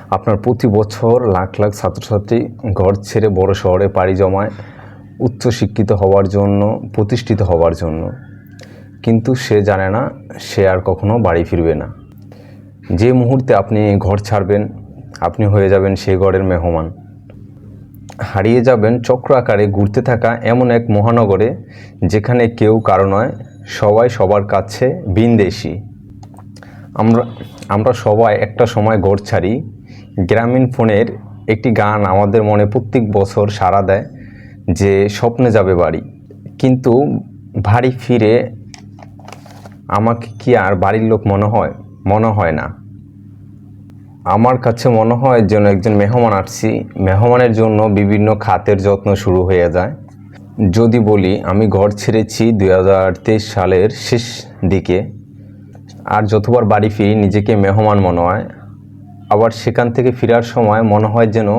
আপনার প্রতি বছর লাখ লাখ ছাত্রছাত্রী ঘর ছেড়ে বড় শহরে পাড়ি জমায় উচ্চশিক্ষিত হওয়ার জন্য, প্রতিষ্ঠিত হওয়ার জন্য। কিন্তু সে জানে না সে আর কখনো বাড়ি ফিরবে না। যে মুহূর্তে আপনি ঘর ছাড়বেন, আপনি হয়ে যাবেন সেই ঘরের মেহমান। হারিয়ে যাবেন চক্র আকারে ঘুরতে থাকা এমন এক মহানগরে, যেখানে কেউ কারো নয়, সবাই সবার কাছে ভিনদেশী। আমরা সবাই একটা সময় ঘর ছাড়ি। গ্রামীণ ফোনের একটি গান আমাদের মনে প্রত্যেক বছর সাড়া দেয় যে স্বপ্নে যাবে বাড়ি। কিন্তু বাড়ি ফিরে আমাকে কি আর বাড়ির লোক মনে হয় না। আমার কাছে মনে হয় যেন একজন মেহমান আসছি। মেহমানের জন্য বিভিন্ন খাতের যত্ন শুরু হয়ে যায়। যদি বলি, আমি ঘর ছেড়েছি 2023 সালের শেষ দিকে, আর যতবার বাড়ি ফিরি নিজেকে মেহমান মনে হয়। আবার সেখান থেকে ফেরার সময় মনে হয় যেন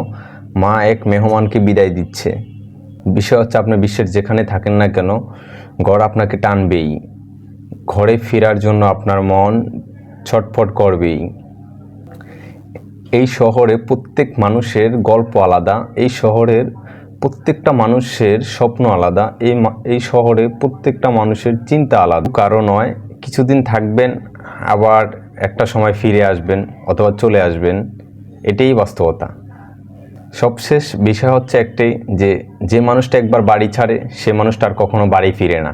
মা এক মেহমানকে বিদায় দিচ্ছে। বিষয় হচ্ছে, আপনি বিশ্বের যেখানে থাকেন না কেন, ঘর আপনাকে টানবেই। ঘরে ফেরার জন্য আপনার মন ছটফট করবেই। এই শহরে প্রত্যেক মানুষের গল্প আলাদা, এই শহরের প্রত্যেকটা মানুষের স্বপ্ন আলাদা, এই শহরে প্রত্যেকটা মানুষের চিন্তা আলাদা। কারো নয়, কিছুদিন থাকবেন, আবার একটা সময় ফিরে আসবেন অথবা চলে আসবেন, এটাই বাস্তবতা। সবশেষ বিষয় হচ্ছে একটাই, যে মানুষটা একবার বাড়ি ছাড়ে সে মানুষটা আর কখনো বাড়ি ফিরে না।